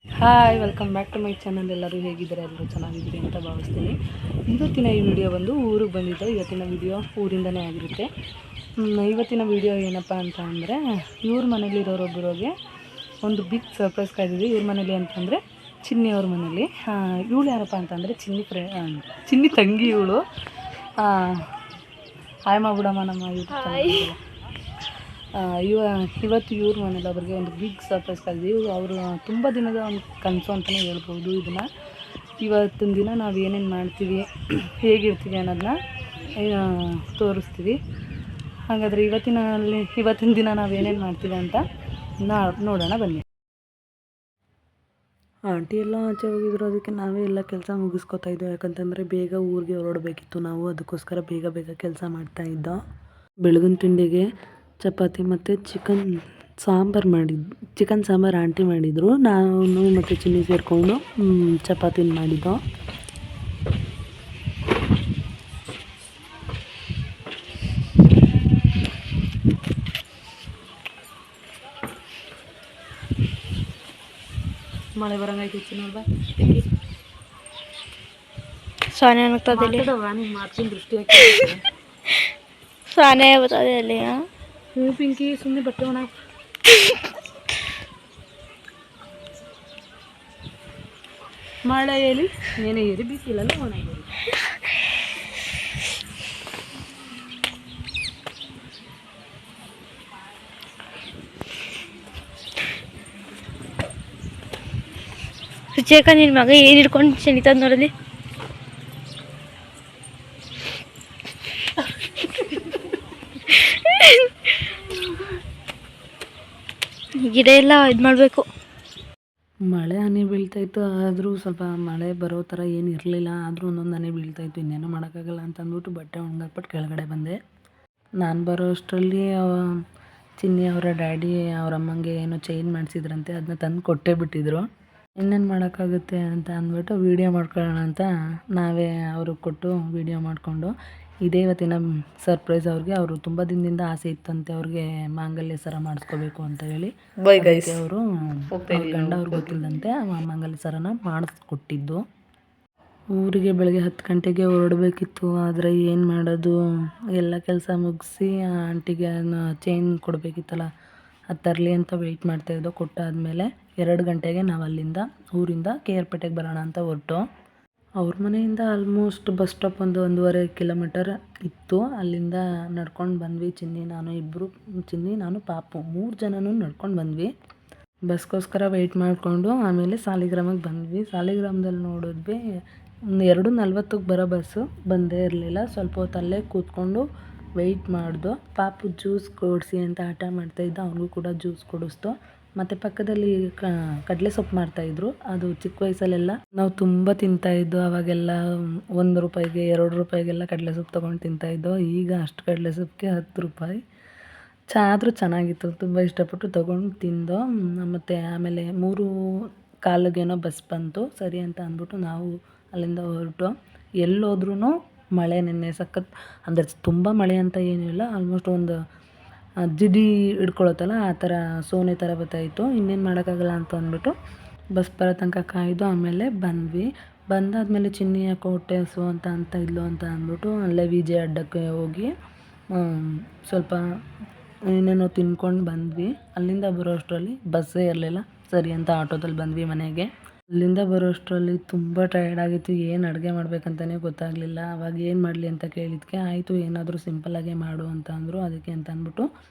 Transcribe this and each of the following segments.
Hi, welcome back to my channel. ಎಲ್ಲರೂ ಹೇಗಿದ್ದಾರೆ? ಎಲ್ಲರೂ ಚೆನ್ನಾಗಿದ್ದೀರಿ ಅಂತ ಭಾವಿಸ್ತೀನಿ. ಇವತ್ತಿನ ಈ ವಿಡಿಯೋ ಬಂದು ಊರಿಗೆ ಬಂದಿದ್ದೆ. ಇವತ್ತಿನ ವಿಡಿಯೋ ಊರಿಂದನೇ ಆಗಿರುತ್ತೆ. ಇವತ್ತಿನ ವಿಡಿಯೋ ಏನಪ್ಪ ಅಂತ ಅಂದರೆ, ಇವ್ರ ಮನೇಲಿರೋರೊಬ್ಬರಿಗೆ ಒಂದು ಬಿಗ್ ಸರ್ಪ್ರೈಸ್ ಕಾಯ್ದಿದ್ವಿ. ಇವ್ರ ಮನೇಲಿ ಅಂತಂದರೆ ಚಿನ್ನಿಯವ್ರ ಮನೇಲಿ. ಇವಳು ಯಾರಪ್ಪ ಅಂತಂದರೆ ಚಿನ್ನಿ ತಂಗಿ ಇವಳು. ಹಾಯ್ ಮಾಡ್ಬಿಡಮ್ಮ ನಮ್ಮ ಇವತ್ತು ಇವ್ರ ಮನೇಲಿ ಅವ್ರಿಗೆ ಒಂದು ಬಿಗ್ ಸರ್ಪ್ರೈಸ್ ಕಾಯ್ದಿದ್ವಿ. ಅವರು ತುಂಬ ದಿನದ ಒಂದು ಕನಸು ಅಂತಲೇ ಹೇಳ್ಬೋದು ಇದನ್ನು. ಇವತ್ತಿನ ದಿನ ನಾವು ಏನೇನು ಮಾಡ್ತೀವಿ, ಹೇಗಿರ್ತೀವಿ ಅನ್ನೋದನ್ನ ತೋರಿಸ್ತೀವಿ. ಹಾಗಾದರೆ ಇವತ್ತಿನ ದಿನ ನಾವು ಏನೇನು ಮಾಡ್ತೀವಿ ಅಂತ ನೋಡೋಣ ಬನ್ನಿ. ಆಂಟಿ ಎಲ್ಲ ಆಚೆ ಹೋಗಿದ್ರು, ಅದಕ್ಕೆ ನಾವೇ ಎಲ್ಲ ಕೆಲಸ ಮುಗಿಸ್ಕೊತಾ ಇದ್ದೋ. ಯಾಕಂತಂದರೆ ಬೇಗ ಊರಿಗೆ ಹೊರಡಬೇಕಿತ್ತು ನಾವು, ಅದಕ್ಕೋಸ್ಕರ ಬೇಗ ಕೆಲಸ ಮಾಡ್ತಾಯಿದ್ದೋ. ಬೆಳಗಿನ ತಿಂಡಿಗೆ ಚಪಾತಿ ಮತ್ತು ಚಿಕನ್ ಸಾಂಬಾರು ಆಂಟಿ ಮಾಡಿದರು. ನಾನು ಮತ್ತು ಚಿನ್ನಿ ಸೇರಿಕೊಂಡು ಚಪಾತಿನ ಮಾಡಿದ್ದೋ. ಮಳೆ ಬರಂಗೈತಿ ನೋಡ್ಬಾ. ಸಾನೆ ಆಗ್ತದೆ ಮಾತಿನ ದೃಷ್ಟಿ ಹಾಕಿ ಸಾನೆ ಬರ್ತದೆ ಅಲ್ಲಿ. ಪಿಂಕಿ ಸುಮ್ಮನೆ ಬಟ್ಟೆ ಒಣ ಮಳೆ ಹೇಳಿ ಏನೇ ಹೇಳಿ ಬಿಸಿಲಲ್ಲ ಒಣ ಹೇಳಿ. ರುಚಿಯಾಕ ನಿನ್ನ ಮಗ ಏನು ಹಿಡ್ಕೊಂಡು ಶನಿತದ ನೋಡಲಿ. ಗಿಡ ಎಲ್ಲ ಇದು ಮಾಡಬೇಕು. ಮಳೆ ಹನಿ ಬೀಳ್ತಾಯಿತ್ತು, ಆದರೂ ಸ್ವಲ್ಪ ಮಳೆ ಬರೋ ಥರ ಏನು ಇರಲಿಲ್ಲ. ಆದರೂ ಒಂದೊಂದು ಹನಿ ಬೀಳ್ತಾಯಿತ್ತು. ಇನ್ನೇನು ಮಾಡೋಕ್ಕಾಗಲ್ಲ ಅಂತ ಅಂದ್ಬಿಟ್ಟು ಬಟ್ಟೆ ಒಣಗಾಕ್ಬಿಟ್ಟು ಕೆಳಗಡೆ ಬಂದೆ. ನಾನು ಬರೋ ಅಷ್ಟರಲ್ಲಿ ಚಿನ್ನಿ ಅವರ ಡ್ಯಾಡಿ ಅವ್ರ ಅಮ್ಮಂಗೆ ಏನೋ ಚೈನ್ ಮಾಡಿಸಿದ್ರಂತೆ, ಅದನ್ನ ತಂದು ಕೊಟ್ಟೇ ಬಿಟ್ಟಿದ್ರು. ಇನ್ನೇನು ಮಾಡೋಕ್ಕಾಗುತ್ತೆ ಅಂತ ಅಂದ್ಬಿಟ್ಟು ವೀಡಿಯೋ ಮಾಡ್ಕೊಳ್ಳೋಣ ಅಂತ ನಾವೇ ಅವ್ರಿಗೆ ಕೊಟ್ಟು ವೀಡಿಯೋ ಮಾಡಿಕೊಂಡು, ಇದೇ ಇವತ್ತಿನ ಸರ್ಪ್ರೈಸ್ ಅವ್ರಿಗೆ. ಅವರು ತುಂಬ ದಿನದಿಂದ ಆಸೆ ಇತ್ತಂತೆ ಅವ್ರಿಗೆ ಮಾಂಗಲ್ಯ ಸರ ಮಾಡಿಸ್ಕೋಬೇಕು ಅಂತ ಹೇಳಿ. ಅವರು ಗಂಡ ಅವ್ರಿಗೆ ಗೊತ್ತಿಲ್ಲದಂತೆ ಮಾಂಗಲ್ಯ ಸರನ ಮಾಡಿಸ್ಕೊಟ್ಟಿದ್ದು. ಊರಿಗೆ ಬೆಳಗ್ಗೆ 10 ಗಂಟೆಗೆ ಹೊರಡಬೇಕಿತ್ತು. ಆದರೆ ಏನು ಮಾಡೋದು, ಎಲ್ಲ ಕೆಲಸ ಮುಗಿಸಿ ಆಂಟಿಗೆ ಚೈನ್ ಕೊಡಬೇಕಿತ್ತಲ್ಲ, ಅದು ತರಲಿ ಅಂತ ವೆಯ್ಟ್ ಮಾಡ್ತಾಯಿದ್ದೋ. ಕೊಟ್ಟಾದಮೇಲೆ 2 ಗಂಟೆಗೆ ನಾವು ಊರಿಂದ KR ಪೇಟೆಗೆ ಬರೋಣ ಅಂತ ಹೊರಟು. ಅವ್ರ ಮನೆಯಿಂದ ಆಲ್ಮೋಸ್ಟ್ ಬಸ್ ಸ್ಟಾಪ್ 1.5 ಕಿಲೋಮೀಟರ್ ಇತ್ತು. ಅಲ್ಲಿಂದ ನಡ್ಕೊಂಡು ಬಂದ್ವಿ. ಚಿನ್ನಿ ನಾನು ಪಾಪು 3 ಜನನೂ ನಡ್ಕೊಂಡು ಬಂದ್ವಿ. ಬಸ್ಗೋಸ್ಕರ ವೆಯ್ಟ್ ಮಾಡಿಕೊಂಡು ಆಮೇಲೆ ಸಾಲಿಗ್ರಾಮಕ್ಕೆ ಬಂದ್ವಿ. ಸಾಲಿಗ್ರಾಮದಲ್ಲಿ ನೋಡಿದ್ವಿ 2:40ಕ್ಕೆ ಬರೋ ಬಸ್ಸು ಬಂದೇ ಇರಲಿಲ್ಲ. ಸ್ವಲ್ಪ ಹೊತ್ತು ಅಲ್ಲೇ ಕೂತ್ಕೊಂಡು ವೆಯ್ಟ್ ಮಾಡ್ದೋ. ಪಾಪು ಜ್ಯೂಸ್ ಕೊಡಿಸಿ ಅಂತ ಹಠ ಮಾಡ್ತಾಯಿದ್ದ, ಅವನಿಗೂ ಕೂಡ ಜ್ಯೂಸ್ ಕೊಡಿಸ್ದೋ. ಮತ್ತು ಪಕ್ಕದಲ್ಲಿ ಕಡಲೆ ಸೊಪ್ಪು ಮಾಡ್ತಾಯಿದ್ರು. ಅದು ಚಿಕ್ಕ ವಯಸ್ಸಲ್ಲೆಲ್ಲ ನಾವು ತುಂಬ ತಿಂತಾಯಿದ್ದೋ. ಅವಾಗೆಲ್ಲ 1 ರೂಪಾಯಿಗೆ 2 ರೂಪಾಯಿಗೆಲ್ಲ ಕಡಲೆ ಸೊಪ್ಪು ತೊಗೊಂಡು ತಿಂತಾಯಿದ್ದೋ. ಈಗ ಅಷ್ಟು ಕಡಲೆ ಸೊಪ್ಪಿಗೆ 10 ರೂಪಾಯಿ. ಆದರೂ ಚೆನ್ನಾಗಿತ್ತು, ತುಂಬ ಇಷ್ಟಪಟ್ಟು ತೊಗೊಂಡು ತಿಂದೋ. ಮತ್ತು ಆಮೇಲೆ 3:15 ಬಸ್ ಬಂತು. ಸರಿ ಅಂತ ಅಂದ್ಬಿಟ್ಟು ನಾವು ಅಲ್ಲಿಂದ ಹೊರಟು. ಎಲ್ಲೋದ್ರೂ ಮಳೆ ನೆನ್ನೆ ಸಖತ್, ಅಂದರೆ ತುಂಬ ಮಳೆ ಅಂತ ಏನಿಲ್ಲ, ಆಲ್ಮೋಸ್ಟ್ ಒಂದು ಜಿಡಿ ಹಿಡ್ಕೊಳತ್ತಲ್ಲ ಆ ಥರ ಸೋನೆ ಥರ ಬರ್ತಾಯಿತ್ತು. ಇನ್ನೇನು ಮಾಡೋಕ್ಕಾಗಲ್ಲ ಅಂತ ಅಂದ್ಬಿಟ್ಟು ಬಸ್ ಬರೋ ತನಕ ಕಾಯ್ದು ಆಮೇಲೆ ಬಂದ್ವಿ. ಬಂದಾದಮೇಲೆ ಚಿನ್ನಿ ಯಾಕೋ ಹೊಟ್ಟೆ ಹಸು ಅಂತ ಇದ್ಲು ಅಂತ ಅಂದ್ಬಿಟ್ಟು ಅಲ್ಲೇ ವಿಜಯ ಅಡ್ಡಕ್ಕೆ ಹೋಗಿ ಸ್ವಲ್ಪ ಏನೇನೋ ತಿನ್ಕೊಂಡು ಬಂದ್ವಿ. ಅಲ್ಲಿಂದ ಬರೋ ಅಷ್ಟರಲ್ಲಿ ಬಸ್ಸೇ ಇರಲಿಲ್ಲ. ಸರಿ ಅಂತ ಆಟೋದಲ್ಲಿ ಬಂದ್ವಿ ಮನೆಗೆ. ಅಲ್ಲಿಂದ ಬರೋ ಅಷ್ಟರಲ್ಲಿ ತುಂಬ ಟಯರ್ಡ್ ಆಗಿತ್ತು. ಏನು ಅಡುಗೆ ಮಾಡ್ಬೇಕಂತಲೇ ಗೊತ್ತಾಗಲಿಲ್ಲ. ಅವಾಗ ಏನು ಮಾಡಲಿ ಅಂತ ಕೇಳಿದ್ದಕ್ಕೆ ಆಯಿತು ಏನಾದರೂ ಸಿಂಪಲ್ಲಾಗೆ ಮಾಡು ಅಂತ ಅಂದರು. ಅದಕ್ಕೆ ಅಂತ ಅಂದ್ಬಿಟ್ಟು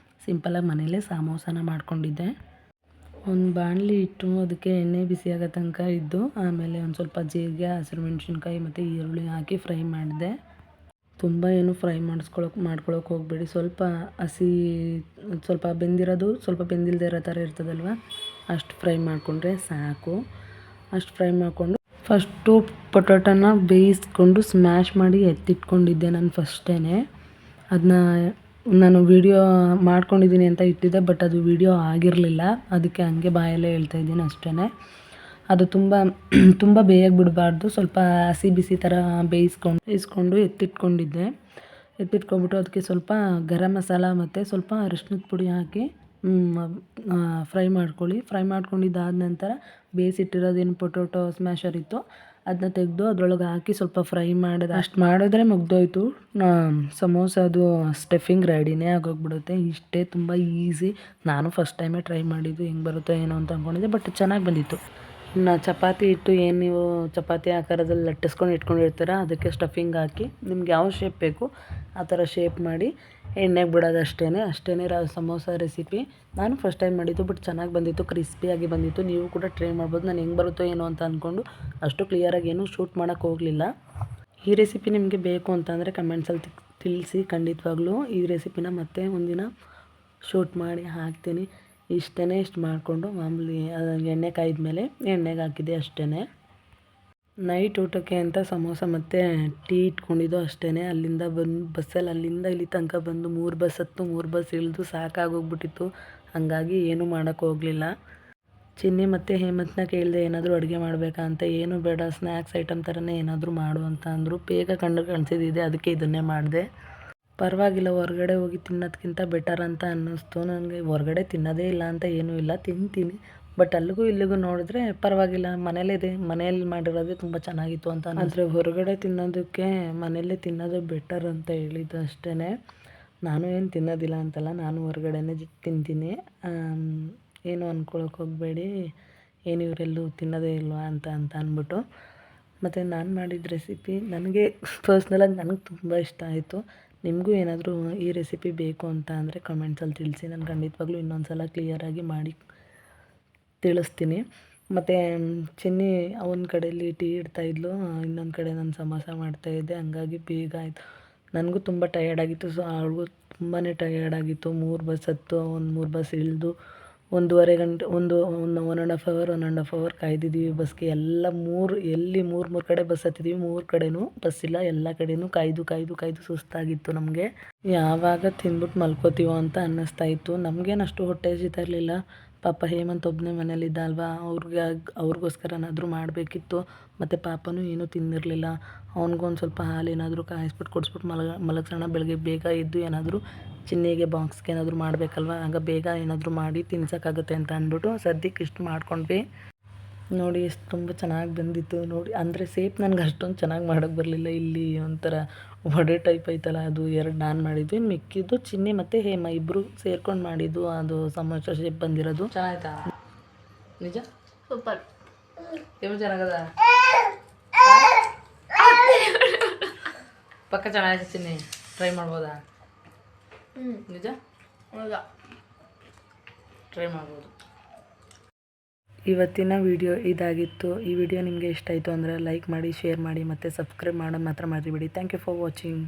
ಸಿಂಪಲ್ಲಾಗಿ ಮನೇಲೇ ಸಮೋಸನ ಮಾಡ್ಕೊಂಡಿದ್ದೆ. ಒಂದು ಬಾಣಲಿ ಇಟ್ಟು ಅದಕ್ಕೆ ಎಣ್ಣೆ ಬಿಸಿ ಆಗೋ ತನಕ ಇದ್ದು, ಆಮೇಲೆ ಒಂದು ಸ್ವಲ್ಪ ಜೀರಿಗೆ, ಹಸಿರು ಮೆಣಸಿನ್ಕಾಯಿ ಮತ್ತು ಈರುಳ್ಳಿ ಹಾಕಿ ಫ್ರೈ ಮಾಡಿದೆ. ತುಂಬ ಏನು ಫ್ರೈ ಮಾಡ್ಕೊಳಕ್ಕೆ ಹೋಗಬೇಡಿ. ಸ್ವಲ್ಪ ಸ್ವಲ್ಪ ಬೆಂದಿರೋದು, ಸ್ವಲ್ಪ ಬೆಂದಿಲ್ಲದೆ ಇರೋ ಥರ ಇರ್ತದಲ್ವ, ಅಷ್ಟು ಫ್ರೈ ಮಾಡಿಕೊಂಡ್ರೆ ಸಾಕು. ಅಷ್ಟು ಫ್ರೈ ಮಾಡಿಕೊಂಡು ಫಸ್ಟು ಪೊಟ್ಯಾಟೋನ ಬೇಯಿಸ್ಕೊಂಡು ಸ್ಮ್ಯಾಶ್ ಮಾಡಿ ಎತ್ತಿಟ್ಕೊಂಡಿದ್ದೆ ನಾನು ಫಸ್ಟೇ. ಅದನ್ನ ನಾನು ವೀಡಿಯೋ ಮಾಡ್ಕೊಂಡಿದ್ದೀನಿ ಅಂತ ಇಟ್ಟಿದ್ದೆ, ಬಟ್ ಅದು ವೀಡಿಯೋ ಆಗಿರಲಿಲ್ಲ. ಅದಕ್ಕೆ ಹಂಗೆ ಬಾಯಲ್ಲೇ ಹೇಳ್ತಾಯಿದ್ದೀನಿ ಅಷ್ಟೇ. ಅದು ತುಂಬ ಬೇಯಕ್ಕೆ ಬಿಡಬಾರ್ದು. ಸ್ವಲ್ಪ ಹಸಿ ಬಿಸಿ ಥರ ಬೇಯಿಸ್ಕೊಂಡು ಎತ್ತಿಟ್ಕೊಂಡ್ಬಿಟ್ಟು ಅದಕ್ಕೆ ಸ್ವಲ್ಪ ಗರಂ ಮಸಾಲ ಮತ್ತು ಸ್ವಲ್ಪ ಅರಿಶಿನದ ಪುಡಿ ಹಾಕಿ ಫ್ರೈ ಮಾಡ್ಕೊಳ್ಳಿ. ಫ್ರೈ ಮಾಡ್ಕೊಂಡಿದ್ದಾದ ನಂತರ ಬೇಯಿಸಿಟ್ಟಿರೋದೇನು ಪೊಟೊಟೊ ಸ್ಮ್ಯಾಶರ್ ಇತ್ತು ಅದನ್ನ ತೆಗೆದು ಅದ್ರೊಳಗೆ ಹಾಕಿ ಸ್ವಲ್ಪ ಫ್ರೈ ಮಾಡಿದೆ. ಅಷ್ಟು ಮಾಡಿದ್ರೆ ಮುಗ್ದೋಯ್ತು. ಸಮೋಸದು ಸ್ಟಫಿಂಗ್ ರೆಡಿನೇ ಆಗೋಗ್ಬಿಡುತ್ತೆ. ಇಷ್ಟೇ, ತುಂಬ ಈಸಿ. ನಾನು ಫಸ್ಟ್ ಟೈಮೇ ಟ್ರೈ ಮಾಡಿದ್ದು, ಹೆಂಗೆ ಬರುತ್ತೋ ಏನೋ ಅಂತ ಅಂದ್ಕೊಂಡಿದ್ದೆ, ಬಟ್ ಚೆನ್ನಾಗಿ ಬಂದಿತ್ತು. ಇನ್ನು ಚಪಾತಿ ಹಿಟ್ಟು ಏನು ನೀವು ಚಪಾತಿ ಆಕಾರದಲ್ಲಿ ಲಟ್ಟಿಸ್ಕೊಂಡು ಇಟ್ಕೊಂಡಿರ್ತೀರ, ಅದಕ್ಕೆ ಸ್ಟಫಿಂಗ್ ಹಾಕಿ ನಿಮ್ಗೆ ಯಾವ ಶೇಪ್ ಬೇಕು ಆ ಥರ ಶೇಪ್ ಮಾಡಿ ಎಣ್ಣೆಗೆ ಬಿಡೋದು ಅಷ್ಟೇ ಸಮೋಸ ರೆಸಿಪಿ. ನಾನು ಫಸ್ಟ್ ಟೈಮ್ ಮಾಡಿದ್ದು, ಬಟ್ ಚೆನ್ನಾಗಿ ಬಂದಿತ್ತು, ಕ್ರಿಸ್ಪಿಯಾಗಿ ಬಂದಿತ್ತು. ನೀವು ಕೂಡ ಟ್ರೈ ಮಾಡ್ಬೋದು. ನಾನು ಹೆಂಗೆ ಬರುತ್ತೋ ಏನೋ ಅಂತ ಅಂದ್ಕೊಂಡು ಅಷ್ಟು ಕ್ಲಿಯರಾಗಿ ಏನೂ ಶೂಟ್ ಮಾಡೋಕ್ಕೆ ಹೋಗಲಿಲ್ಲ. ಈ ರೆಸಿಪಿ ನಿಮಗೆ ಬೇಕು ಅಂತಂದರೆ ಕಮೆಂಟ್ಸಲ್ಲಿ ತಿಳಿಸಿ. ಖಂಡಿತವಾಗ್ಲೂ ಈ ರೆಸಿಪಿನ ಮತ್ತೆ ಒಂದಿನ ಶೂಟ್ ಮಾಡಿ ಹಾಕ್ತೀನಿ. ಇಷ್ಟು ಮಾಡಿಕೊಂಡು ಮಾಮೂಲಿ ಎಣ್ಣೆ ಕಾಯ್ದ ಮೇಲೆ ಎಣ್ಣೆಗೆ ಹಾಕಿದ್ದೆ ಅಷ್ಟೇ. ನೈಟ್ ಊಟಕ್ಕೆ ಅಂತ ಸಮೋಸ ಮತ್ತು ಟೀ ಇಟ್ಕೊಂಡಿದ್ದು ಅಷ್ಟೇ. ಅಲ್ಲಿಂದ ಬಂದು ಬಸ್ಸಲ್ಲಿ ಅಲ್ಲಿಂದ ಇಲ್ಲಿ ತನಕ ಬಂದು 3 ಬಸ್ ಹತ್ತು 3 ಬಸ್ ಇಳಿದು ಸಾಕಾಗೋಗ್ಬಿಟ್ಟಿತ್ತು. ಹಾಗಾಗಿ ಏನೂ ಮಾಡೋಕ್ಕೆ ಹೋಗಲಿಲ್ಲ. ಚಿನ್ನಿ ಮತ್ತು ಹೇಮಂತನ ಕೇಳಿದೆ ಏನಾದರೂ ಅಡುಗೆ ಮಾಡಬೇಕಾ ಅಂತ. ಏನು ಬೇಡ, ಸ್ನ್ಯಾಕ್ಸ್ ಐಟಮ್ ಥರನೇ ಏನಾದರೂ ಮಾಡು ಅಂತ ಅಂದರು. ಬೇಗ ಕಾಣಿಸಿದ್ದಿದೆ, ಅದಕ್ಕೆ ಇದನ್ನೇ ಮಾಡಿದೆ. ಪರವಾಗಿಲ್ಲ, ಹೊರಗಡೆ ಹೋಗಿ ತಿನ್ನೋದಕ್ಕಿಂತ ಬೆಟರ್ ಅಂತ ಅನ್ನಿಸ್ತು ನನಗೆ. ಹೊರಗಡೆ ತಿನ್ನೋದೇ ಇಲ್ಲ ಅಂತ ಏನೂ ಇಲ್ಲ, ತಿಂತೀನಿ. ಬಟ್ ಅಲ್ಲಿಗೂ ಇಲ್ಲಿಗೂ ನೋಡಿದ್ರೆ ಪರವಾಗಿಲ್ಲ, ಮನೆಯಲ್ಲಿ ಮಾಡಿರೋದೇ ತುಂಬ ಚೆನ್ನಾಗಿತ್ತು ಅಂತ. ಆದರೆ ಹೊರಗಡೆ ತಿನ್ನೋದಕ್ಕೆ ಮನೆಯಲ್ಲೇ ತಿನ್ನೋದು ಬೆಟರ್ ಅಂತ ಹೇಳಿದ್ದು ಅಷ್ಟೇ. ನಾನು ಏನು ತಿನ್ನೋದಿಲ್ಲ ಅಂತಲ್ಲ, ನಾನು ಹೊರಗಡೆನೇ ತಿಂತೀನಿ. ಏನು ಅಂದ್ಕೊಳಕ್ಕೆ ಹೋಗಬೇಡಿ, ಏನು ಇವರೆಲ್ಲೂ ತಿನ್ನೋದೇ ಇಲ್ವಾ ಅಂತ ಅಂದ್ಬಿಟ್ಟು. ಮತ್ತು ನಾನು ಮಾಡಿದ ರೆಸಿಪಿ ನನಗೆ ಪರ್ಸ್ನಲಾಗಿ ನನಗೆ ತುಂಬ ಇಷ್ಟ ಆಯಿತು. ನಿಮಗೂ ಏನಾದರೂ ಈ ರೆಸಿಪಿ ಬೇಕು ಅಂತ ಅಂದರೆ ಕಮೆಂಟ್ಸಲ್ಲಿ ತಿಳಿಸಿ. ನಾನು ಖಂಡಿತವಾಗ್ಲೂ ಇನ್ನೊಂದು ಸಲ ಕ್ಲಿಯರಾಗಿ ಮಾಡಿ ತಿಳಿಸ್ತೀನಿ. ಮತ್ತು ಚಿನ್ನಿ ಒಂದು ಕಡೆಯಲ್ಲಿ ಟೀ ಇಡ್ತಾಯಿದ್ಲು, ಇನ್ನೊಂದು ಕಡೆ ನಾನು ಸಮೋಸ ಮಾಡ್ತಾಯಿದ್ದೆ. ಹಂಗಾಗಿ ಬೇಗ ಆಯಿತು. ನನಗೂ ತುಂಬ ಟಯರ್ಡಾಗಿತ್ತು. ಸೊ ಅವಳಿಗೂ ತುಂಬಾ ಟಯರ್ಡಾಗಿತ್ತು. 3 ಬಸ್ ಹತ್ತು, 3 ಬಸ್ ಇಳಿದು 1.5 ಗಂಟೆ, 1.5 ಅವರ್ ಕಾಯ್ದಿದ್ದೀವಿ ಬಸ್ಗೆ. ಎಲ್ಲ 3 ಕಡೆ ಬಸ್ ಹತ್ತಿದ್ದೀವಿ. 3 ಕಡೆನೂ ಬಸ್ ಇಲ್ಲ. ಎಲ್ಲ ಕಡೆನೂ ಕಾಯ್ದು ಸುಸ್ತಾಗಿತ್ತು ನಮಗೆ. ಯಾವಾಗ ತಿಂದ್ಬಿಟ್ಟು ಮಲ್ಕೋತೀವೋ ಅಂತ ಅನ್ನಿಸ್ತಾ ಇತ್ತು. ನಮಗೇನು ಅಷ್ಟು ಹೊಟ್ಟೆ ಹಸಿತಾ ಇರಲಿಲ್ಲ. ಪಾಪ ಹೇಮಂತ್ ಒಬ್ಬನೇ ಮನೇಲಿದ್ದ ಅಲ್ವಾ, ಅವ್ರಿಗೋಸ್ಕರನಾದರೂ ಮಾಡಬೇಕಿತ್ತು. ಮತ್ತು ಪಾಪನೂ ಏನೂ ತಿಂದಿರಲಿಲ್ಲ. ಅವ್ನಿಗೊಂದು ಸ್ವಲ್ಪ ಹಾಲು ಏನಾದರೂ ಕಾಯಿಸ್ಬಿಟ್ಟು ಕೊಡಿಸ್ಬಿಟ್ಟು ಮಲಗಿಸೋಣ. ಬೆಳಗ್ಗೆ ಬೇಗ ಎದ್ದು ಏನಾದರೂ ಚಿನ್ನಿಗೆ ಬಾಕ್ಸ್ಗೆ ಏನಾದರೂ ಮಾಡಬೇಕಲ್ವ, ಆಗ ಬೇಗ ಏನಾದರೂ ಮಾಡಿ ತಿನ್ಸೋಕ್ಕಾಗುತ್ತೆ ಅಂತ ಅಂದ್ಬಿಟ್ಟು ಸದ್ಯಕ್ಕೆ ಇಷ್ಟು ಮಾಡ್ಕೊಂಡ್ವಿ. ನೋಡಿ ಎಷ್ಟು ತುಂಬ ಚೆನ್ನಾಗಿ ಬಂದಿತ್ತು ನೋಡಿ. ಅಂದರೆ ಸೇಪ್ ನನಗೆ ಅಷ್ಟೊಂದು ಚೆನ್ನಾಗಿ ಮಾಡೋಕ್ಕೆ ಬರಲಿಲ್ಲ. ಇಲ್ಲಿ ಒಂಥರ ವಡೆ ಟೈಪ್ ಐತಲ್ಲ, ಅದು 2 ನಾನು ಮಾಡಿದ್ವಿ. ಮಿಕ್ಕಿದ್ದು ಚಿನ್ನಿ ಮತ್ತು ಹೇಮ ಇಬ್ಬರು ಸೇರ್ಕೊಂಡು ಮಾಡಿದ್ದು. ಅದು ಸಮೋಸ ಶೇಪ್ ಬಂದಿರೋದು ಚೆನ್ನಾಯ್ತಾ? ನಿಜ ಸೂಪರ್. ಏನು ಚೆನ್ನಾಗದ? ಪಕ್ಕ ಚೆನ್ನಾಗಿದೆ ಚಿನ್ನಿ, ಟ್ರೈ ಮಾಡ್ಬೋದಾ? ನಿಜ ಟ್ರೈ ಮಾಡ್ಬೋದು. ಇವತ್ತಿನ ವಿಡಿಯೋ ಇದಾಗಿತ್ತು. ಈ ವಿಡಿಯೋ ನಿಮಗೆ ಇಷ್ಟ ಆಯಿತು ಅಂದರೆ ಲೈಕ್ ಮಾಡಿ, ಶೇರ್ ಮಾಡಿ ಮತ್ತು ಸಬ್ಸ್ಕ್ರೈಬ್ ಮಾಡೋದು ಮಾತ್ರ ಮರಿಬೇಡಿ. Thank you for watching.